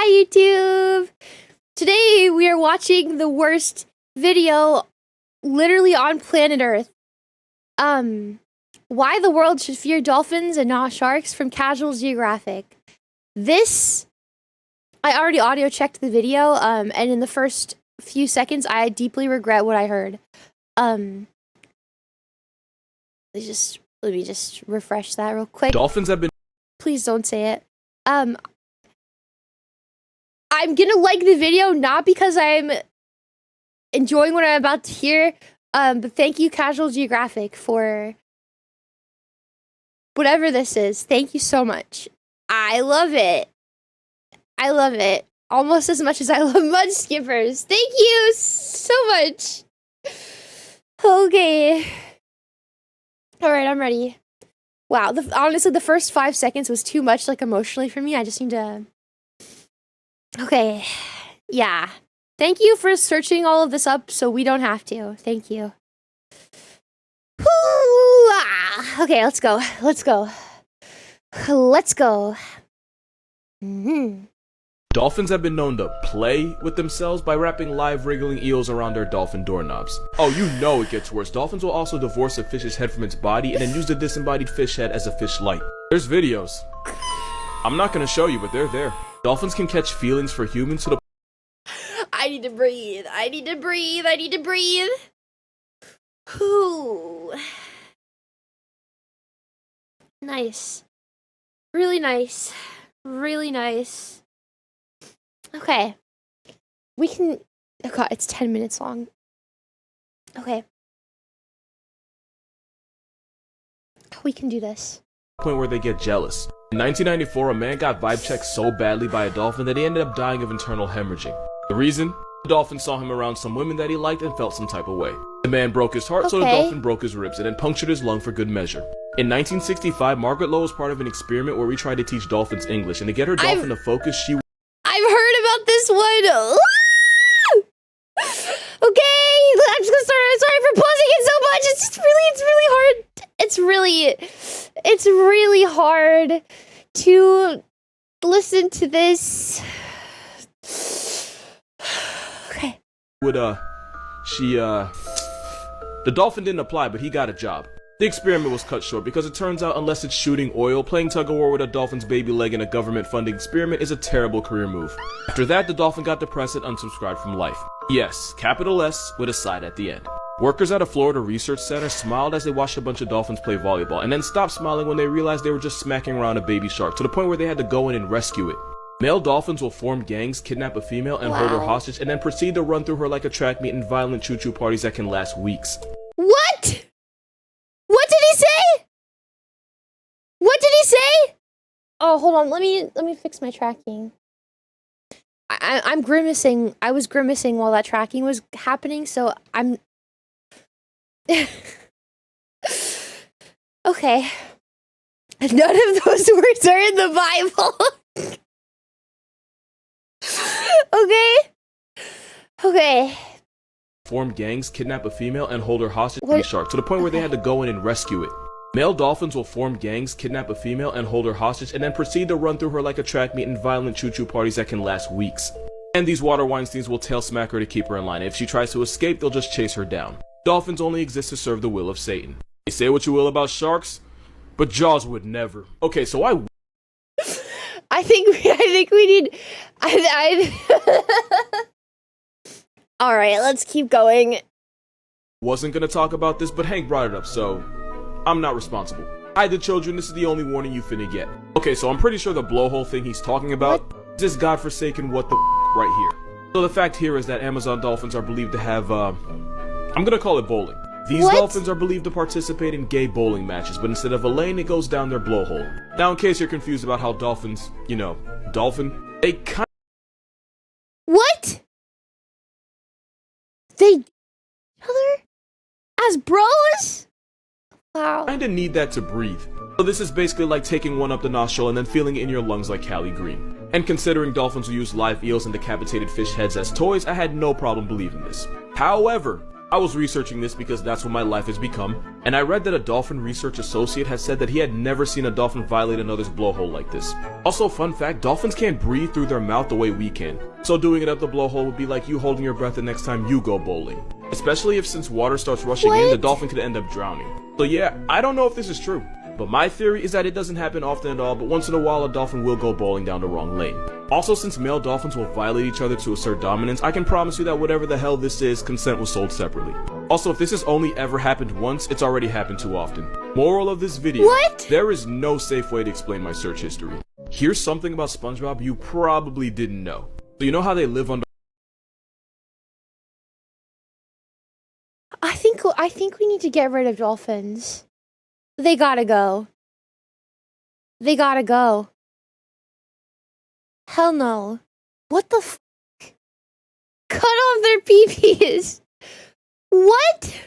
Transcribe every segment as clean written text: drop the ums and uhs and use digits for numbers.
Hi YouTube! Today we are watching the worst video literally on planet Earth. Why the world should fear dolphins and not sharks from Casual Geographic. This, I already audio checked the video, and in the first few seconds I deeply regret what I heard. Let me just refresh that real quick. Dolphins have been... Please don't say it. I'm gonna like the video, not because I'm enjoying what I'm about to hear, but thank you, Casual Geographic, for whatever this is. Thank you so much. I love it. I love it. Almost as much as I love mud skippers. Thank you so much. Okay. Alright, I'm ready. Wow, honestly, the first 5 seconds was too much, like, emotionally for me. I just need to... Okay, yeah. Thank you for searching all of this up so we don't have to. Thank you. Okay, let's go. Let's go. Let's go. Dolphins have been known to play with themselves by wrapping live wriggling eels around their dolphin doorknobs. Oh, you know it gets worse. Dolphins will also divorce a fish's head from its body and then use the disembodied fish head as a fish light. There's videos. I'm not gonna show you, but they're there. Dolphins can catch feelings for humans to the... I need to breathe. I need to breathe. I need to breathe. Ooh. Nice. Really nice. Really nice. Okay. We can... Oh god, it's 10 minutes long. Okay. We can do this. Point where they get jealous. In 1994, a man got vibe checked so badly by a dolphin that he ended up dying of internal hemorrhaging. The reason? The dolphin saw him around some women that he liked and felt some type of way. The man broke his heart, so the dolphin broke his ribs and then punctured his lung for good measure. In 1965, Margaret Lowe was part of an experiment where we tried to teach dolphins English, and to get her dolphin to focus, she... I've heard about this one! Okay, I'm just gonna start. I'm sorry for pausing it so much. It's really hard. It's really hard to listen to this. Okay. The dolphin didn't apply, but he got a job. The experiment was cut short because it turns out unless it's shooting oil, playing tug-of-war with a dolphin's baby leg in a government-funded experiment is a terrible career move. After that, the dolphin got depressed and unsubscribed from life. Yes, capital S with a side at the end. Workers at a Florida research center smiled as they watched a bunch of dolphins play volleyball, and then stopped smiling when they realized they were just smacking around a baby shark, to the point where they had to go in and rescue it. Male dolphins will form gangs, kidnap a female, and hold her hostage, and then proceed to run through her like a track meet in violent choo-choo parties that can last weeks. What? What did he say? What did he say? Oh, hold on. Let me fix my tracking. I'm grimacing. I was grimacing while that tracking was happening, so I'm... Okay. None of those words are in the Bible. Okay. Okay. Form gangs, kidnap a female, and hold her hostage to a shark, to the point where they had to go in and rescue it. Male dolphins will form gangs, kidnap a female, and hold her hostage, and then proceed to run through her like a track meet in violent choo-choo parties that can last weeks. And these water Weinsteins will tail smack her to keep her in line. If she tries to escape, they'll just chase her down. Dolphins only exist to serve the will of Satan. You say what you will about sharks, but Jaws would never. Okay, so I think we need... All right, let's keep going. Wasn't gonna talk about this, but Hank brought it up, so I'm not responsible. Hi, the children, this is the only warning you finna get. Okay, so I'm pretty sure the blowhole thing he's talking about is this godforsaken what the right here. So the fact here is that Amazon dolphins are believed to have, I'm gonna call it bowling. These dolphins are believed to participate in gay bowling matches, but instead of a lane, it goes down their blowhole. Now, in case you're confused about how dolphins, you know, dolphin, they kind... What? They... other? As bros? Wow. Kinda need that to breathe. So this is basically like taking one up the nostril and then feeling it in your lungs like Cali Green. And considering dolphins will use live eels and decapitated fish heads as toys, I had no problem believing this. However, I was researching this because that's what my life has become, and I read that a dolphin research associate had said that he had never seen a dolphin violate another's blowhole like this. Also, fun fact, dolphins can't breathe through their mouth the way we can, so doing it up the blowhole would be like you holding your breath the next time you go bowling. Especially if since water starts rushing in, the dolphin could end up drowning. So yeah, I don't know if this is true, but my theory is that it doesn't happen often at all, but once in a while a dolphin will go bowling down the wrong lane. Also, since male dolphins will violate each other to assert dominance, I can promise you that whatever the hell this is, consent was sold separately. Also, if this has only ever happened once, it's already happened too often. Moral of this video, there is no safe way to explain my search history. Here's something about SpongeBob you probably didn't know. So you know how they live under... I think we need to get rid of dolphins. They gotta go. They gotta go. Hell no. What the f***? Cut off their pee-pees. What?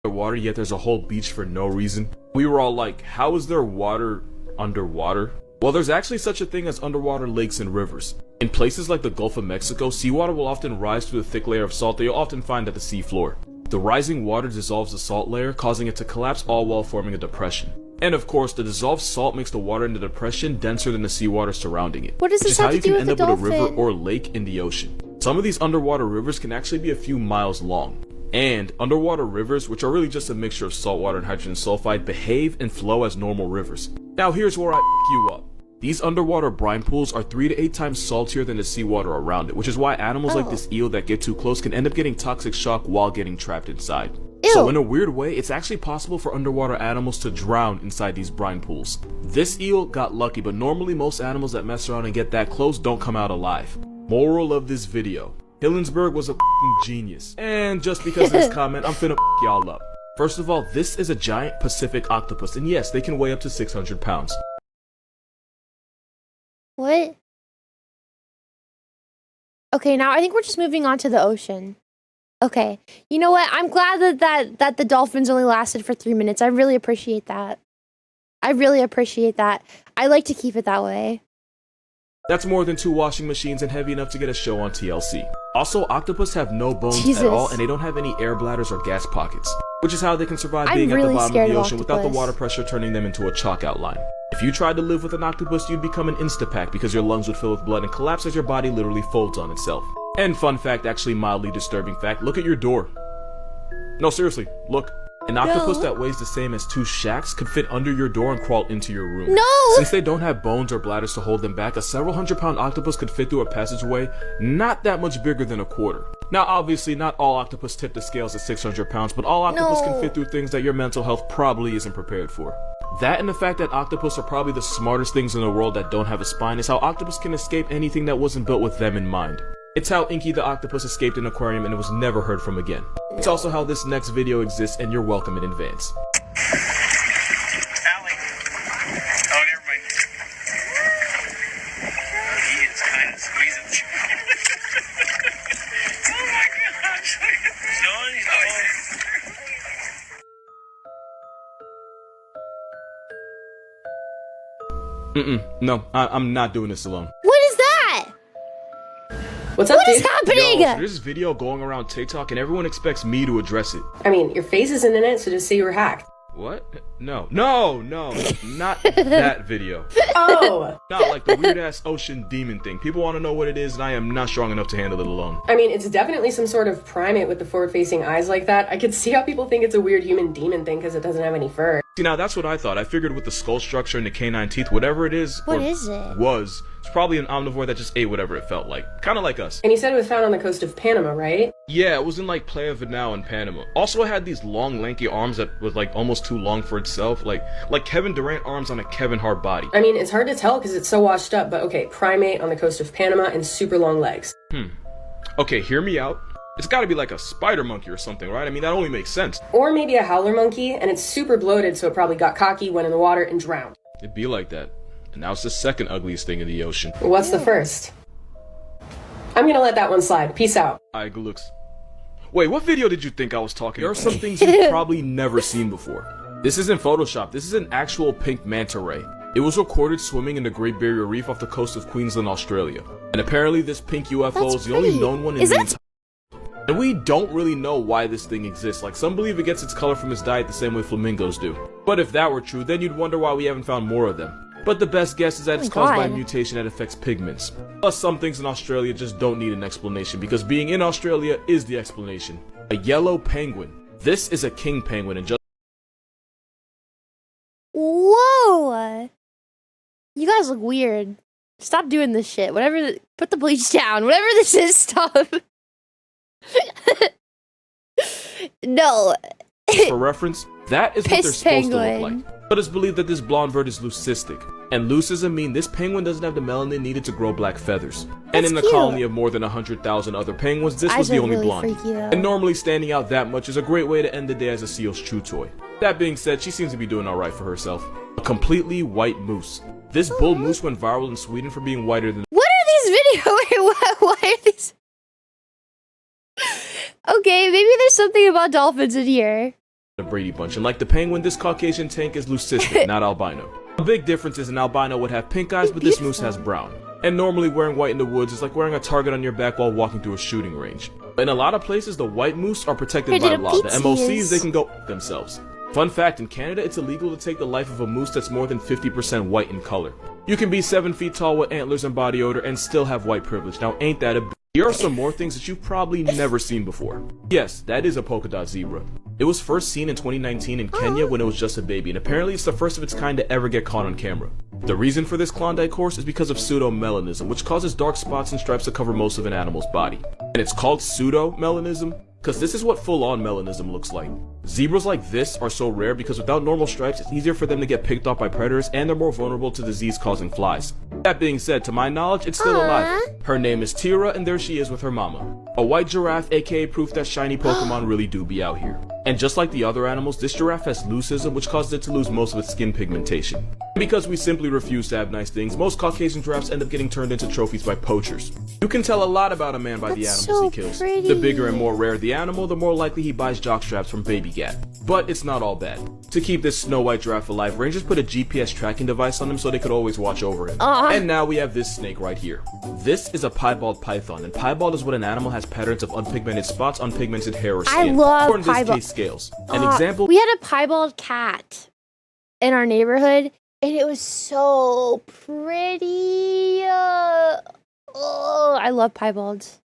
Water, yet there's a whole beach for no reason. We were all like, how is there water underwater? Well, there's actually such a thing as underwater lakes and rivers. In places like the Gulf of Mexico, seawater will often rise through the thick layer of salt that you'll often find at the seafloor. The rising water dissolves the salt layer, causing it to collapse, all while forming a depression. And of course, the dissolved salt makes the water in the depression denser than the seawater surrounding it. What does this have to do with the dolphin? Which is how you can end up with a river or lake in the ocean. Some of these underwater rivers can actually be a few miles long. And underwater rivers, which are really just a mixture of saltwater and hydrogen sulfide, behave and flow as normal rivers. Now here's where I f*** you up. These underwater brine pools are 3 to 8 times saltier than the seawater around it, which is why animals like this eel that get too close can end up getting toxic shock while getting trapped inside. So in a weird way, it's actually possible for underwater animals to drown inside these brine pools. This eel got lucky, but normally most animals that mess around and get that close don't come out alive. Moral of this video, Hillenberg was a f***ing genius. And just because of this comment, I'm finna f*** y'all up. First of all, this is a giant Pacific octopus, and yes, they can weigh up to 600 pounds. What? Okay, now I think we're just moving on to the ocean. Okay, you know what? I'm glad that the dolphins only lasted for 3 minutes. I really appreciate that. I really appreciate that. I like to keep it that way. That's more than 2 washing machines and heavy enough to get a show on TLC. Also, octopus have no bones at all, and they don't have any air bladders or gas pockets, which is how they can survive being at the bottom of the ocean without the water pressure turning them into a chalk outline. If you tried to live with an octopus, you'd become an Instapack because your lungs would fill with blood and collapse as your body literally folds on itself. And fun fact, actually mildly disturbing fact, look at your door. No, seriously, look. An octopus that weighs the same as 2 shacks could fit under your door and crawl into your room. No! Since they don't have bones or bladders to hold them back, a several 100-pound octopus could fit through a passageway not that much bigger than a quarter. Now, obviously, not all octopus tip the scales at 600 pounds, but all octopus can fit through things that your mental health probably isn't prepared for. That and the fact that octopus are probably the smartest things in the world that don't have a spine is how octopus can escape anything that wasn't built with them in mind. It's how Inky the octopus escaped an aquarium and it was never heard from again. It's also how this next video exists, and you're welcome in advance. Allie. Oh, never mind. He is kind of squeezing. Oh my gosh. No, I'm not doing this alone. What is that? What's up, What dude? is happening? Yo, so there's this video going around TikTok and everyone expects me to address it. I mean, your face isn't in it, so just say you were hacked. What? No, not that video. Oh! Not like the weird-ass ocean demon thing. People want to know what it is, and I am not strong enough to handle it alone. I mean, it's definitely some sort of primate with the forward-facing eyes like that. I could see how people think it's a weird human demon thing because it doesn't have any fur. See, now that's what I thought. I figured with the skull structure and the canine teeth, whatever it is, What is it? It's probably an omnivore that just ate whatever it felt like. Kind of like us. And you said it was found on the coast of Panama, right? Yeah, it was in like Playa Vinal in Panama. Also, it had these long, lanky arms that was like almost too long for itself. Like Kevin Durant arms on a Kevin Hart body. I mean, it's hard to tell because it's so washed up, but okay, primate on the coast of Panama and super long legs. Okay, hear me out. It's gotta be like a spider monkey or something, right? I mean, that only makes sense. Or maybe a howler monkey, and it's super bloated, so it probably got cocky, went in the water, and drowned. It'd be like that. And now it's the second ugliest thing in the ocean. What's the first? I'm gonna let that one slide. Peace out. Aight, good looks. Wait, what video did you think I was talking about? There are some things you've probably never seen before. This isn't Photoshop. This is an actual pink manta ray. It was recorded swimming in the Great Barrier Reef off the coast of Queensland, Australia. And apparently this pink UFO is the only known one in the entire... And we don't really know why this thing exists. Like, some believe it gets its color from its diet the same way flamingos do. But if that were true, then you'd wonder why we haven't found more of them. But the best guess is that it's caused by a mutation that affects pigments. Plus, some things in Australia just don't need an explanation, because being in Australia is the explanation. A yellow penguin. This is a king penguin, and just Whoa! You guys look weird. Stop doing this shit. Put the bleach down. Whatever this is, stop. No. for reference, that is what they're supposed to look like. But it's believed that this blonde bird is leucistic. And leucism mean this penguin doesn't have the melanin needed to grow black feathers. And in a colony of more than 100,000 other penguins, this was the only blonde. And normally standing out that much is a great way to end the day as a seal's chew toy. That being said, she seems to be doing alright for herself. A completely white moose. This bull moose went viral in Sweden for being whiter than— What are these videos? Why are these? Okay, maybe there's something about dolphins in here. The Brady Bunch, and like the penguin, this Caucasian tank is leucistic, not albino. A big difference is an albino would have pink eyes, but this moose has brown. And normally wearing white in the woods is like wearing a target on your back while walking through a shooting range. In a lot of places, the white moose are protected by law. The MOCs, they can go themselves. Fun fact, in Canada, it's illegal to take the life of a moose that's more than 50% white in color. You can be 7 feet tall with antlers and body odor and still have white privilege. Now, ain't that a— Here are some more things that you've probably never seen before. Yes, that is a polka dot zebra. It was first seen in 2019 in Kenya when it was just a baby, and apparently it's the first of its kind to ever get caught on camera. The reason for this Klondike horse is because of pseudomelanism, which causes dark spots and stripes to cover most of an animal's body. And it's called pseudomelanism because this is what full-on melanism looks like. Zebras like this are so rare because without normal stripes, it's easier for them to get picked off by predators, and they're more vulnerable to disease-causing flies. That being said, to my knowledge, it's still alive. Her name is Tira, and there she is with her mama. A white giraffe, aka proof that shiny Pokemon really do be out here. And just like the other animals, this giraffe has leucism, which causes it to lose most of its skin pigmentation. Because we simply refuse to have nice things, most Caucasian giraffes end up getting turned into trophies by poachers. You can tell a lot about a man by the animals he kills. The bigger and more rare the animal, the more likely he buys jockstraps from Baby Gat. But it's not all bad. To keep this snow white giraffe alive, rangers put a GPS tracking device on him so they could always watch over him. And now we have this snake right here. This is a piebald python, and piebald is when an animal has patterns of unpigmented spots on pigmented hair or skin. I love or in this piebald. case, scales. An example— We had a piebald cat in our neighborhood, and it was so pretty. Oh, I love piebalds.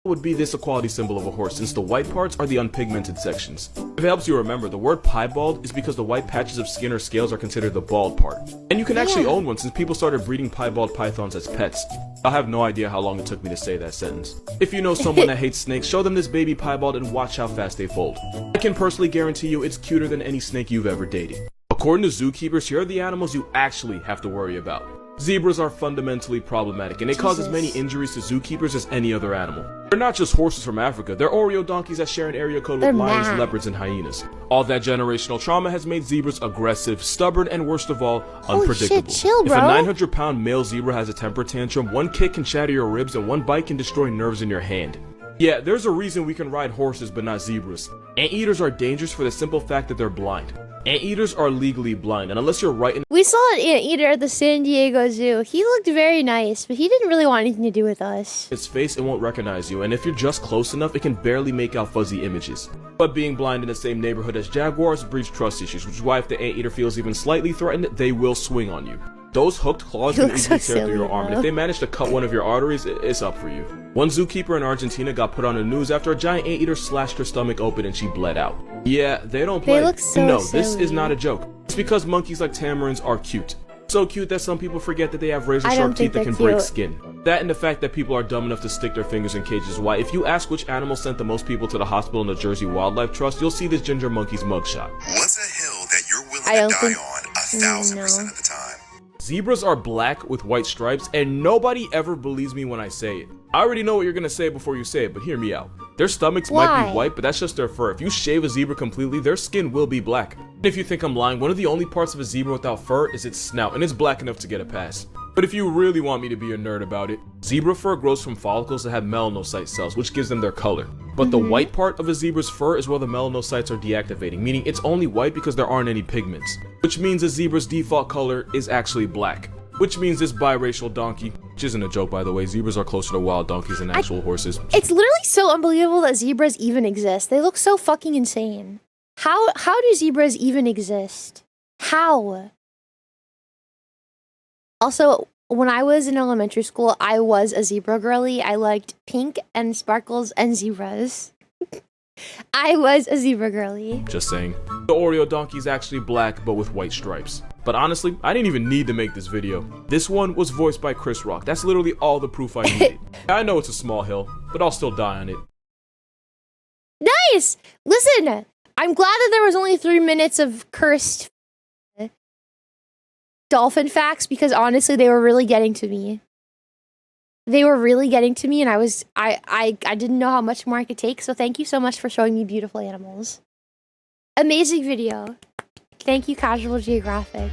would be this equality symbol of a horse, since the white parts are the unpigmented sections. If it helps you remember, the word piebald is because the white patches of skin or scales are considered the bald part. And you can actually own one since people started breeding piebald pythons as pets. I have no idea how long it took me to say that sentence. If you know someone that hates snakes, show them this baby piebald and watch how fast they fold. I can personally guarantee you it's cuter than any snake you've ever dated. According to zookeepers, here are the animals you actually have to worry about. Zebras are fundamentally problematic, and they cause as many injuries to zookeepers as any other animal. They're not just horses from Africa, they're Oreo donkeys that share an area code with lions, leopards, and hyenas. All that generational trauma has made zebras aggressive, stubborn, and worst of all, unpredictable. Chill, bro. If a 900-pound male zebra has a temper tantrum, one kick can shatter your ribs and one bite can destroy nerves in your hand. Yeah, there's a reason we can ride horses but not zebras. Anteaters are dangerous for the simple fact that they're blind. Anteaters are legally blind, and unless you're right in— We saw an anteater at the San Diego Zoo. He looked very nice, but he didn't really want anything to do with us. its face, it won't recognize you, and if you're just close enough, it can barely make out fuzzy images. But being blind in the same neighborhood as jaguars breeds trust issues, which is why if the anteater feels even slightly threatened, they will swing on you. Those hooked claws can easily tear through your arm, and if they manage to cut one of your arteries, it's up for you. One zookeeper in Argentina got put on the news after a giant anteater slashed her stomach open and she bled out. Yeah, they don't play. They look so No, this silly. is not a joke. It's because monkeys like tamarins are cute. So cute that some people forget that they have razor-sharp teeth that can break skin. That and the fact that people are dumb enough to stick their fingers in cages is why if you ask which animal sent the most people to the hospital in the Jersey Wildlife Trust, you'll see this ginger monkey's mugshot. What's a hill that you're willing to die on 1,000% of the time? Zebras are black with white stripes, and nobody ever believes me when I say it. I already know what you're gonna say before you say it, but hear me out. Their stomachs might be white, but that's just their fur. If you shave a zebra completely, their skin will be black. And if you think I'm lying, one of the only parts of a zebra without fur is its snout, and it's black enough to get a pass. But if you really want me to be a nerd about it, zebra fur grows from follicles that have melanocyte cells, which gives them their color. But the white part of a zebra's fur is where the melanocytes are deactivating, meaning it's only white because there aren't any pigments. Which means a zebra's default color is actually black. Which means this biracial donkey Which isn't a joke, by the way. Zebras are closer to wild donkeys than actual horses. It's literally so unbelievable that zebras even exist. They look so fucking insane. How do zebras even exist? How? Also, when I was in elementary school, I was a zebra girly. I liked pink and sparkles and zebras. I was a zebra girly. Just saying. The Oreo donkey is actually black, but with white stripes. But honestly, I didn't even need to make this video. This one was voiced by Chris Rock. That's literally all the proof I needed. I know it's a small hill, but I'll still die on it. Nice! Listen, I'm glad that there was only 3 minutes of cursed dolphin facts, because honestly, they were really getting to me. They were really getting to me, and I didn't know how much more I could take, so thank you so much for showing me beautiful animals. Amazing video. Thank you, Casual Geographic.